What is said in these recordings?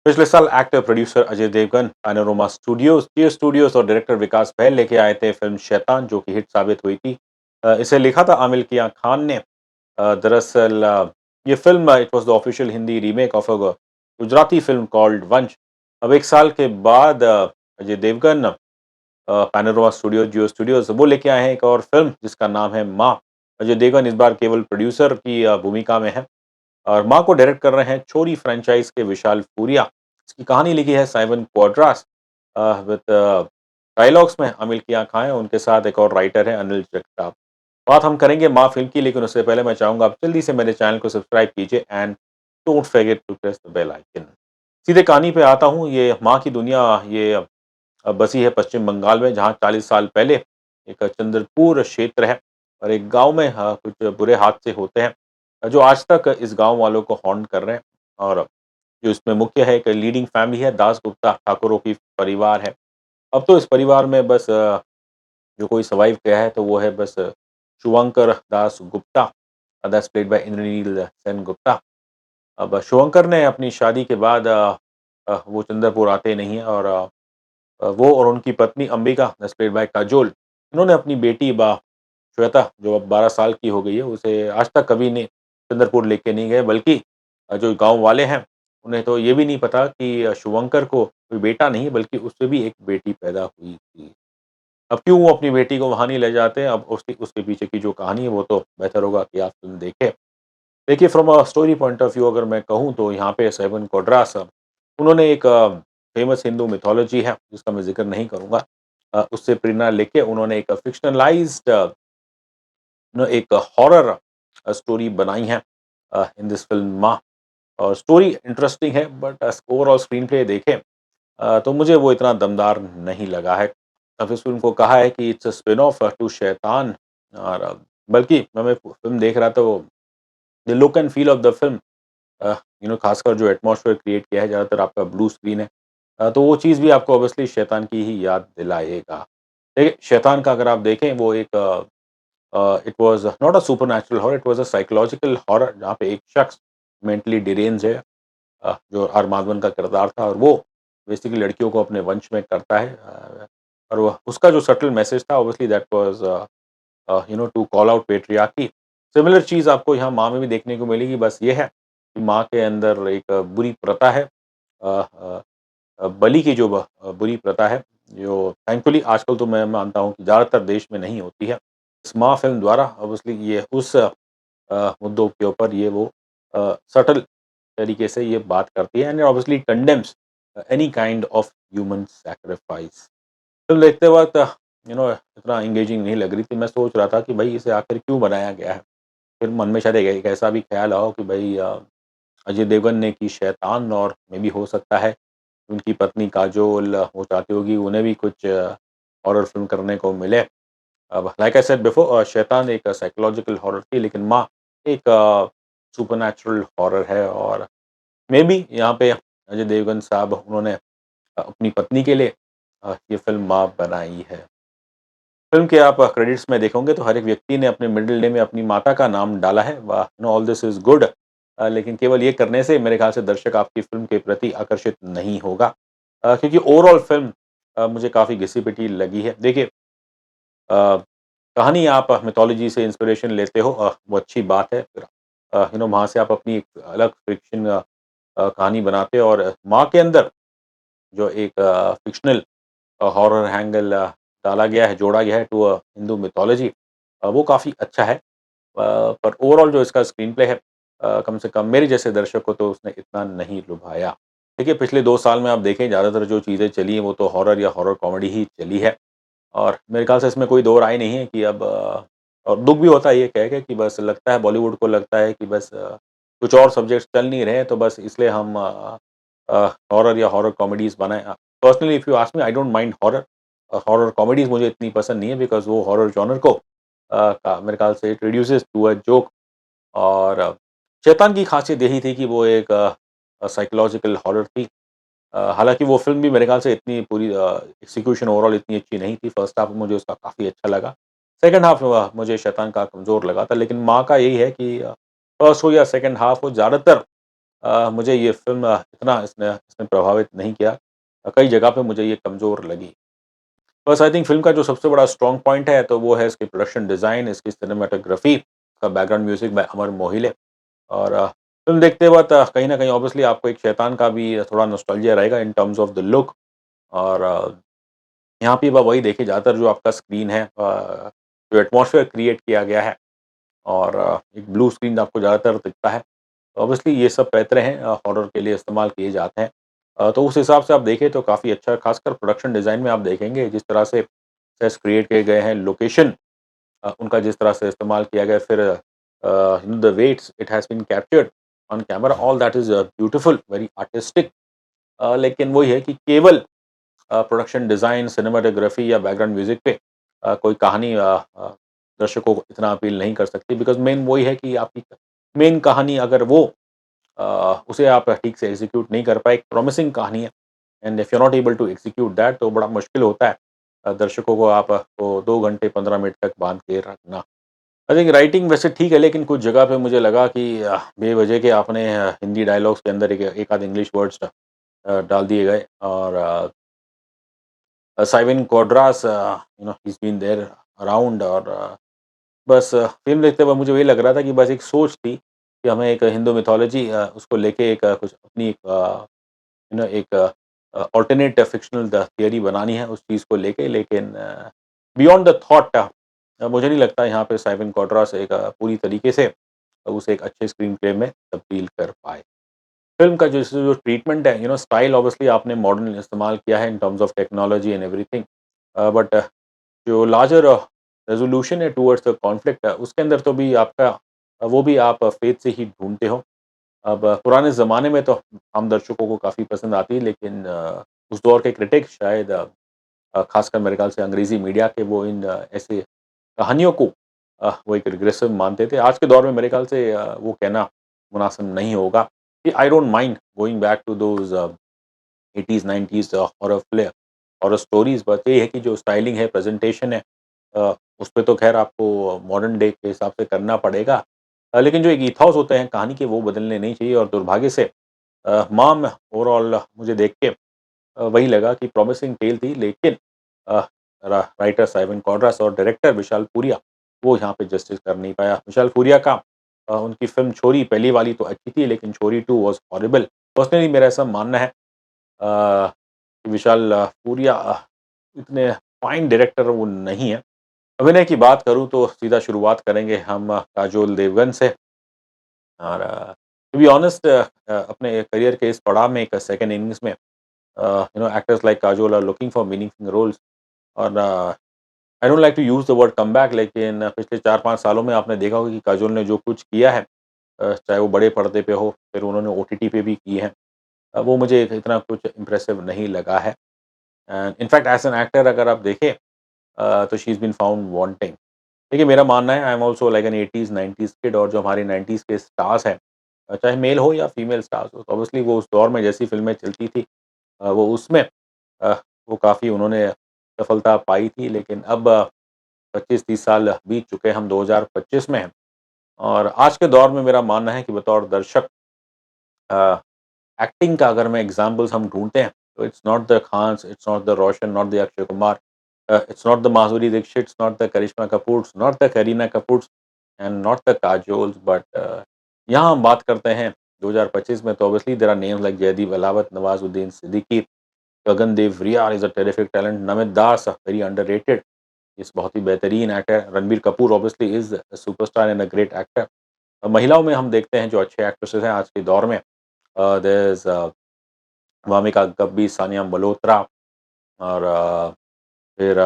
पिछले साल actor producer Ajay Devgn panorama studios Jio studios और डायरेक्टर विकास बहल लेके आए थे फिल्म शैतान, जो कि हिट साबित हुई थी। इसे लिखा था आमिर कियां खान ने। दरअसल ये film it was the official Hindi remake of a Gujarati film called वंश। अब एक साल के बाद अजय देवगन पैनोरमा स्टूडियो जियो स्टूडियोज वो लेके आए हैं एक और फिल्म जिसका नाम है माँ। अजय देवगन इस बार केवल प्रोड्यूसर की भूमिका में है और माँ को डायरेक्ट कर रहे हैं छोरी फ्रेंचाइज के विशाल पूरिया। इसकी कहानी लिखी है साइमन क्वाड्रास विद डायलॉग्स में अमिल कियां खां है, उनके साथ एक और राइटर है अनिल जगताप। बात हम करेंगे माँ फिल्म की, लेकिन उससे पहले मैं चाहूंगा आप जल्दी से मेरे चैनल को सब्सक्राइब कीजिए and don't forget to press the bell icon. सीधे कहानी पे आता हूँ। ये माँ की दुनिया ये बसी है पश्चिम बंगाल में, जहाँ 40 साल पहले एक चंद्रपुर क्षेत्र है और एक गांव में कुछ बुरे हादसे होते हैं जो आज तक इस गांव वालों को हॉन्ट कर रहे हैं। और जो इसमें मुख्य है, एक लीडिंग फैमिली है, दास गुप्ता ठाकुरों की परिवार है। अब तो इस परिवार में बस जो कोई सर्वाइव किया है तो वो है बस Shubhankar Das Gupta, that's played by Indraneil Sen Gupta. अब शुभंकर ने अपनी शादी के बाद वो चंद्रपुर आते नहीं है और वो और उनकी पत्नी Ambika, that's played bye Kajol, इन्होंने अपनी बेटी श्वेता, जो अब 12 साल की हो गई है, उसे आज तक कभी नहीं चंद्रपुर लेके नहीं गए। बल्कि जो गाँव वाले हैं, उन्हें तो ये भी नहीं पता कि शुभंकर को कोई बेटा नहीं बल्कि उससे भी एक बेटी पैदा हुई थी। अब क्यों वो अपनी बेटी को वहाँ नहीं ले जाते, अब उसके उसके पीछे की जो कहानी है वो तो बेहतर होगा कि आप फ़िल्म देखें। देखिए, from a story point of view अगर मैं कहूँ तो यहाँ पे सेवन कोड्रास उन्होंने एक फेमस हिंदू मिथोलॉजी है जिसका मैं ज़िक्र नहीं करूँगा, उससे प्रेरणा लेके उन्होंने एक फ़िक्शनलाइज़्ड एक हॉरर स्टोरी बनाई है इन दिस फ़िल्म माँ। और स्टोरी इंटरेस्टिंग है, बट ओवरऑल स्क्रीन प्ले देखें तो मुझे वो इतना दमदार नहीं लगा है। अब इस फ़िल्म को कहा है कि it's a spin off to Shaitaan. और बल्कि मैं फ़िल्म देख रहा था, वो the look and feel of the film ख़ासकर जो एटमॉस्फेयर क्रिएट किया है, ज़्यादातर आपका ब्लू स्क्रीन है। तो वो चीज़ भी आपको ऑब्वियसली शैतान की ही याद दिलाएगा। देखिए, शैतान का अगर आप देखें, वो एक it was not a supernatural horror, it was a psychological horror, जहाँ पे एक शख्स मेंटली डिरेंज्ड है, जो अरमादवन का किरदार था, और वो बेसिकली लड़कियों को अपने वंश में करता है। और वह उसका जो सटल मैसेज था, obviously that was to call out patriarchy. Similar चीज़ आपको यहाँ माँ में भी देखने को मिलेगी, बस ये है कि माँ के अंदर एक बुरी प्रथा है, अ अ बलि की जो बुरी प्रथा है, जो थैंकफुली आजकल तो मैं मानता हूँ कि ज़्यादातर देश में नहीं होती है। इस माँ फ़िल्म द्वारा ऑब्वियसली ये उस मुद्दों के ऊपर ये वो सटल तरीके से ये बात करती है and obviously condemns any kind of human sacrifice. Film देखते वक़्त इतना एंगेजिंग नहीं लग रही थी। मैं सोच रहा था कि भई इसे आखिर क्यों बनाया गया है? फिर मन में शायद एक एक ऐसा भी ख़्याल आओ कि भई अजय देवगन ने की शैतान, और मे बी हो सकता है उनकी पत्नी काजोल वो चाहती होगी उन्हें भी कुछ हॉरर फ़िल्म करने को मिले। अब लाइक आई सेड बिफोर, शैतान एक साइकोलॉजिकल हॉरर थी, लेकिन माँ एक सुपरनैचुरल हॉरर है। और मे बी यहाँ पे अजय देवगन साहब उन्होंने अपनी पत्नी के लिए ये फ़िल्म माँ बनाई है। फ़िल्म के आप क्रेडिट्स में देखोगे तो हर एक व्यक्ति ने अपने मिडल नेम में अपनी माता का नाम डाला है। वाह! All this is good. लेकिन केवल ये करने से मेरे ख़्याल से दर्शक आपकी फ़िल्म के प्रति आकर्षित नहीं होगा, क्योंकि ओवरऑल फ़िल्म मुझे काफ़ी घिसी-पिटी लगी है। देखिए, अ, कहानी आप मिथोलॉजी से इंस्पिरेशन लेते हो, वो अच्छी बात है। फिर वहाँ से आप अपनी एक अलग फ़िक्शन कहानी बनाते हो, और माँ के अंदर जो एक फ़िक्शनल हॉरर एंगल डाला गया है, जोड़ा गया है टू हिंदू मिथोलॉजी, वो काफ़ी अच्छा है। पर ओवरऑल जो इसका स्क्रीन प्ले है, कम से कम मेरे जैसे दर्शक को तो उसने इतना नहीं लुभाया। देखिए, पिछले 2 साल में आप देखें, ज़्यादातर जो चीज़ें चली हैं वो तो हॉरर या हॉरर कॉमेडी ही चली है। और मेरे ख़्याल से इसमें कोई दो राय नहीं है कि अब और दुःख भी होता है ये कह के कि बस लगता है बॉलीवुड को लगता है कि बस कुछ और सब्जेक्ट्स चल नहीं रहे हैं, तो बस इसलिए हम हॉरर या हॉरर कॉमेडीज़ बनाएँ। Personally if you ask me, I don't mind horror. Horror comedies मुझे इतनी पसंद नहीं है, बिकॉज़ वो हॉरर जॉनर को का मेरे ख़्याल से it reduces to a joke. और शैतान की ख़ासियत यही थी कि वो एक साइकोलॉजिकल हॉरर थी। हालाँकि वो फ़िल्म भी मेरे ख़्याल से इतनी पूरी एक्जीक्यूशन ओवरऑल इतनी अच्छी नहीं थी। फर्स्ट हाफ मुझे उसका काफ़ी अच्छा लगा। सेकंड हाफ मुझे शैतान का कमज़ोर लगा था, लेकिन माँ का यही है कि फर्स्ट हो या सेकंड हाफ हो, ज़्यादातर मुझे ये फ़िल्म इतना इसने इसने प्रभावित नहीं किया। कई जगह पे मुझे ये कमज़ोर लगी। बस आई थिंक फ़िल्म का जो सबसे बड़ा स्ट्रॉन्ग पॉइंट है, तो वो है इसकी प्रोडक्शन डिज़ाइन, इसकी सिनेमैटोग्राफ़ी, इसका बैकग्राउंड म्यूज़िक बाय अमर मोहिले। और फ़िल्म देखते वक़्त कहीं न कहीं ऑब्वियसली आपको एक शैतान का भी थोड़ा नॉस्टैल्जिया रहेगा in terms of the look. और यहाँ पे वही देखिए ज़्यादातर जो आपका स्क्रीन है, जो एटमॉस्फेयर क्रिएट किया गया है, और एक ब्लू स्क्रीन आपको ज़्यादातर दिखता है। ऑब्वियसली ये सब पैतरे हैं, हॉरर के लिए इस्तेमाल किए जाते हैं। तो उस हिसाब से आप देखें तो काफ़ी अच्छा, ख़ासकर प्रोडक्शन डिज़ाइन में आप देखेंगे जिस तरह से सेट्स क्रिएट किए गए हैं, लोकेशन उनका जिस तरह से इस्तेमाल किया गया है, फिर the way it has been captured on camera, all that is beautiful, very artistic. लेकिन वही है कि केवल प्रोडक्शन डिज़ाइन, सिनेमैटोग्राफ़ी या बैकग्राउंड म्यूज़िक पे कोई कहानी दर्शकों को इतना अपील नहीं कर सकती, बिकॉज़ मेन वही है कि आपकी मेन कहानी अगर वो उसे आप ठीक से एग्ज़ीक्यूट नहीं कर पाए, एक प्रॉमिसिंग कहानी है, and if you are not able to execute that, तो बड़ा मुश्किल होता है दर्शकों को आपको 2 घंटे 15 मिनट तक बाँध के रखना। आई थिंक राइटिंग वैसे ठीक है, लेकिन कुछ जगह पे मुझे लगा कि बेवजह के आपने हिंदी डायलॉग्स के अंदर एक एक आध इंग्लिश वर्ड्स डाल दिए गए। और साइविन कोड्रास, he is been there around. और बस फ़िल्म देखते वक़्त मुझे वही लग रहा था कि बस एक सोच थी कि हमें एक हिंदू मिथोलॉजी उसको लेके एक कुछ अपनी एक अल्टरनेट फ़िक्शनल थियरी बनानी है उस चीज़ को लेके, लेकिन बियॉन्ड द थॉट मुझे नहीं लगता यहाँ पे साइविन कोड्रास एक पूरी तरीके से उसे एक अच्छे स्क्रीन प्ले में तब्दील कर पाए। फ़िल्म का जो ट्रीटमेंट है, स्टाइल ऑब्वियसली आपने मॉडर्न इस्तेमाल किया है in terms of technology and everything, but जो लार्जर रेज़ोल्यूशन है टुवर्ड्स द कॉन्फ्लिक्ट, उसके अंदर तो भी आपका वो भी आप फ़ेथ से ही ढूँढते हो। अब पुराने ज़माने में तो आम दर्शकों को काफ़ी पसंद आती है, लेकिन उस दौर के क्रिटिक्स शायद ख़ासकर मेरे ख़्याल से अंग्रेज़ी मीडिया के, वो इन ऐसे कहानियों को वो एक रिग्रेसिव मानते थे। आज के दौर में मेरे ख़्याल से वो कहना मुनासिब नहीं होगा कि I don't mind going back to those 80s 90s horror horror stories, बस ये है कि जो स्टाइलिंग है, प्रेज़ेंटेशन है, उस पे तो ख़ैर आपको मॉडर्न डे के हिसाब से करना पड़ेगा। लेकिन जो एक ईथॉस होते हैं कहानी के, वो बदलने नहीं चाहिए। और दुर्भाग्य से माम ओवरऑल मुझे देख के वही लगा कि प्रॉमिसिंग टेल थी, लेकिन अ, रा राइटर साइमन कॉड्रास और डायरेक्टर विशाल पूरिया, वो यहाँ पे जस्टिस कर नहीं पाया। विशाल पूरिया का उनकी फ़िल्म छोरी पहली वाली तो अच्छी थी, लेकिन छोरी 2 वाज़ हॉरिबल। पर्सनली मेरा ऐसा मानना है कि विशाल पूरिया इतने फाइन डायरेक्टर वो नहीं है। अभिनय की बात करूँ तो सीधा शुरुआत करेंगे हम काजोल देवगन से। और टू बी ऑनेस्ट अपने करियर के इस पड़ाव में, एक सेकंड इनिंग्स में, actors like Kajol are looking for meaningful roles. और I don't like to use the word comeback, लेकिन पिछले 4-5 सालों में आपने देखा होगा कि काजोल ने जो कुछ किया है, चाहे वो बड़े पर्दे पे हो, फिर उन्होंने ओटीटी पे भी की है, वो मुझे इतना कुछ इम्प्रेसिव नहीं लगा है। And in fact as an actor अगर आप देखें, तो she is been found wanting. देखिए मेरा मानना है, I am also like an 80s 90s kid, और जो हमारे 90s के स्टार्स हैं, चाहे मेल हो या फीमेल स्टार्स हो, तो ऑब्वियसली वो उस दौर में जैसी फ़िल्में चलती थी, वो उसमें अ, वो काफ़ी उन्होंने सफलता पाई थी। लेकिन अब 25-30 साल बीत चुके हैं, हम 2025 में हैं, और आज के दौर में मेरा मानना है कि बतौर दर्शक अ, एक्टिंग का अगर मैं एग्ज़ाम्पल्स हम ढूँढते हैं, तो it's not the Khans, it's not the Roshan, not the Akshay Kumar, it's not the Madhuri Dixit, it's not the Karisma Kapoors, not the Kareena Kapoors, and not the Kajols, but यहाँ हम बात करते हैं 2025 में, तो obviously there are names like Jaideep Ahlawat, Nawazuddin Siddiqui, Gagandeep Riar is a terrific talent, Namit Das very underrated, इस बहुत ही बेहतरीन actor, Ranbir Kapoor obviously is a superstar and a great actor. महिलाओं में हम देखते हैं जो अच्छे एक्ट्रेसेस हैं आज के दौर में, देयर इज़ वामिका गब्बी, सानिया मल्होत्रा, और फिर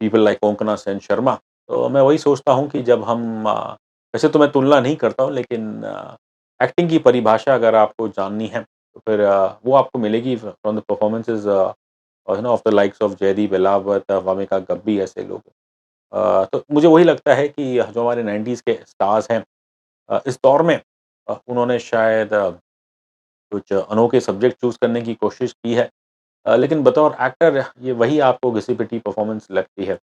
पीपल लाइक कोंकणा सेन शर्मा। तो मैं वही सोचता हूँ कि जब हम वैसे तो मैं तुलना नहीं करता हूँ, लेकिन एक्टिंग की परिभाषा अगर आपको जाननी है, तो फिर वो आपको मिलेगी from the performances of the likes of Jaideep Ahlawat, Wamiqa Gabbi, ऐसे लोग। तो मुझे वही लगता है कि जो हमारे 90s के स्टार्स हैं, इस दौर में उन्होंने शायद कुछ अनोखे सब्जेक्ट चूज़ करने की कोशिश की है। लेकिन बतौर एक्टर ये वही आपको घिसी-पिटी परफ़ॉर्मेंस लगती है।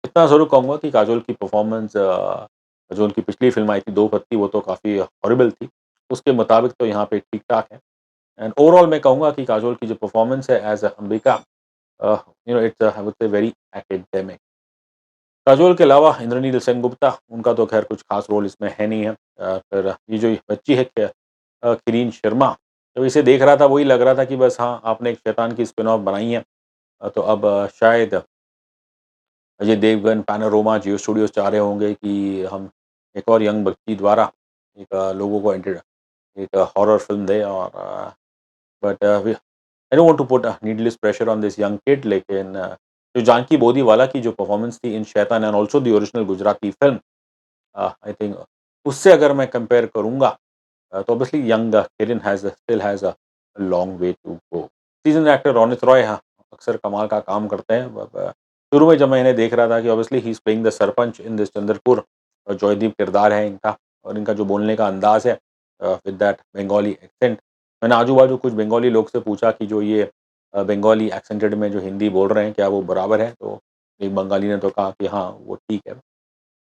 इतना ज़रूर कहूँगा कि काजोल की परफ़ॉर्मेंस जो उनकी पिछली फ़िल्म आई थी दो पत्ती, वो तो काफ़ी हॉरिबल थी। उसके मुताबिक तो यहाँ पे ठीक-ठाक है। एंड ओवरऑल मैं कहूँगा कि काजोल की जो परफ़ॉर्मेंस है as Ambika it's I would से वेरी एकेडमिक। काजोल के अलावा इंद्रनील सेनगुप्ता, उनका तो ख़ैर कुछ ख़ास रोल इसमें है नहीं है। फिर ये जो बच्ची है किरीन शर्मा, जब इसे देख रहा था वही लग रहा था कि बस हाँ, आपने एक शैतान की स्पिन ऑफ बनाई है। तो अब शायद अजय देवगन, पैनोरमा, जियो स्टूडियोज़ चाह रहे होंगे कि हम एक और यंग बच्ची द्वारा एक लोगों को एक हॉरर फ़िल्म दें और but we I don't want to put needless pressure on this young kid लेकिन जो जानकी बोरीवाला की जो परफ़ॉर्मेंस थी in Shaitaan and also the original Gujarati film I think उससे अगर मैं कंपेयर करूँगा तो obviously young Kiran still has a long way to go. Seasoned actor Ronit Roy अक्सर कमाल का काम करते हैं। शुरू में जब मैं इन्हें देख रहा था कि obviously he is playing the sarpanch in this Chandrapur और जॉयदीप किरदार है इनका और इनका जो बोलने का अंदाज़ है विद दैट बंगाली एक्सेंट। मैंने आजू-बाजू कुछ बंगाली लोग से पूछा कि जो ये बंगाली एक्सेंटेड में जो हिंदी बोल रहे हैं, क्या वो बराबर है? तो एक बंगाली ने तो कहा कि हाँ, वो ठीक है।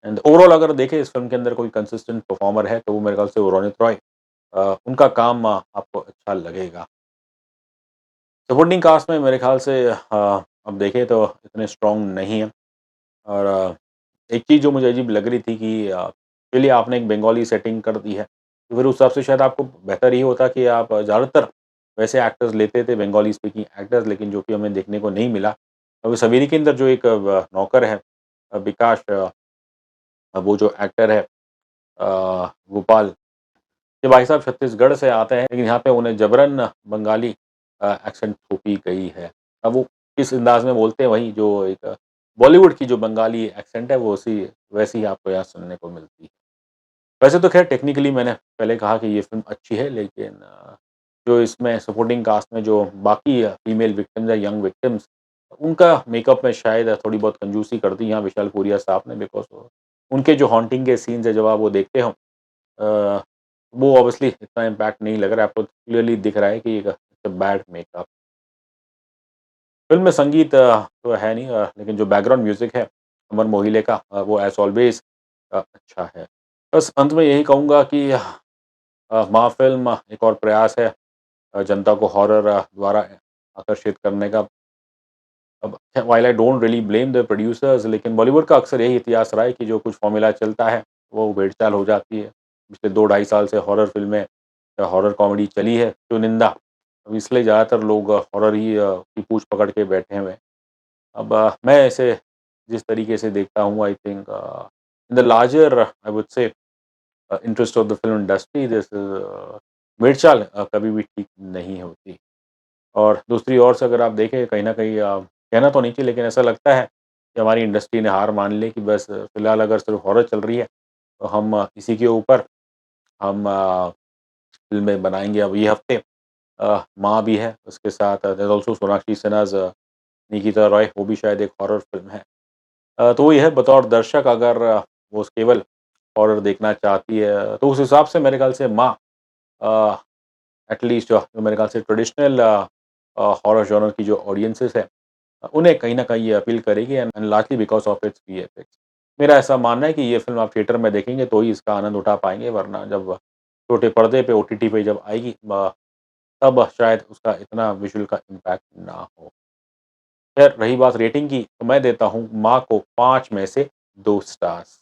एंड ओवरऑल अगर देखें इस फ़िल्म के अंदर कोई कंसिस्टेंट परफ़ॉर्मर है, तो वो मेरे ख़्याल से वो रोनित रॉय उनका काम आपको अच्छा लगेगा। सपोर्टिंग कास्ट में मेरे ख़्याल से अब देखें तो इतने स्ट्रॉन्ग नहीं है और एक चीज़ जो मुझे अजीब लग रही थी कि चलिए आपने एक बंगाली सेटिंग कर दी है, तो फिर उस हिसाब से शायद आपको बेहतर ये होता कि आप ज़्यादातर वैसे एक्टर्स लेते थे बंगाली स्पीकिंग एक्टर्स लेकिन जो कि हमें देखने को नहीं मिला। अब इस हवेली के अंदर जो एक नौकर है विकास वो जो एक्टर है गोपाल, ये भाई साहब छत्तीसगढ़ से आते हैं लेकिन यहाँ पे उन्हें जबरन बंगाली एक्सेंट थोपी गई है। अब वो किस अंदाज़ में बोलते हैं वही जो एक बॉलीवुड की जो बंगाली एक्सेंट है वो उसी वैसी ही आपको यहाँ सुनने को मिलती है। वैसे तो ख़ैर टेक्निकली मैंने पहले कहा कि ये फ़िल्म अच्छी है लेकिन जो इसमें सपोर्टिंग कास्ट में जो बाकी फीमेल विक्टिम्स या यंग विक्टिम्स उनका मेकअप में शायद थोड़ी बहुत कंजूसी कर दी यहाँ विशाल पूरिया साहब ने बिकॉज़ उनके जो हॉन्टिंग के सीन्स हैं जब आप वो देखते हो अ, वो ऑब्वियसली इतना इम्पैक्ट नहीं लग रहा है, आपको क्लियरली दिख रहा है कि एक बैड मेकअप। फ़िल्म में संगीत तो है नहीं लेकिन जो बैकग्राउंड म्यूज़िक है अमर मोहिले का वो एज़ ऑलवेज़ अच्छा है। बस अंत में यही कहूँगा कि माँ फ़िल्म एक और प्रयास है जनता को हॉरर द्वारा आकर्षित करने का। अब while I don't really blame the producers लेकिन बॉलीवुड का अक्सर यही इतिहास रहा है कि जो कुछ फ़ॉर्मूला चलता है, वो भेड़-चाल हो जाती है। पिछले 2 ढाई साल से हॉरर फ़िल्में या हॉरर कॉमेडी चली है, चुनिंदा। अब इसलिए ज़्यादातर लोग हॉरर ही की पूँछ पकड़ के बैठे हुए हैं। अब मैं इसे जिस तरीके से देखता हूँ I think in the larger I would say interest of the film industry this भेड़-चाल कभी भी ठीक नहीं होती। और दूसरी ओर से अगर आप देखें कहीं न कहीं कहना तो नहीं चाहिए लेकिन ऐसा लगता है कि हमारी इंडस्ट्री ने हार मान ली कि बस फ़िलहाल अगर सिर्फ़ हॉरर चल रही है, तो हम इसी के ऊपर हम फ़िल्में बनाएँगे। अब ये हफ़्ते माँ भी है, उसके साथ there is also Sonakshi Sinha's Nikita Roy, वो भी शायद एक हॉरर फ़िल्म है। तो वही है बतौर दर्शक अगर वो केवल हॉरर देखना चाहती है, तो उस हिसाब से मेरे ख़्याल से माँ अ, एटलीस्ट जो मेरे ख़्याल से ट्रेडिशनल हॉरर जॉनर की जो ऑडियंसेस है उन्हें कहीं न कहीं ये अपील करेगी and largely because of its VFX. मेरा ऐसा मानना है कि ये फ़िल्म आप थिएटर में देखेंगे तो ही इसका आनंद उठा पाएँगे वरना जब छोटे पर्दे पे ओटीटी पे जब आएगी तब शायद उसका इतना विज़ुअल का इम्पैक्ट ना हो। ख़ैर रही बात रेटिंग की तो मैं देता हूँ माँ को 5 में से 2 स्टार्स।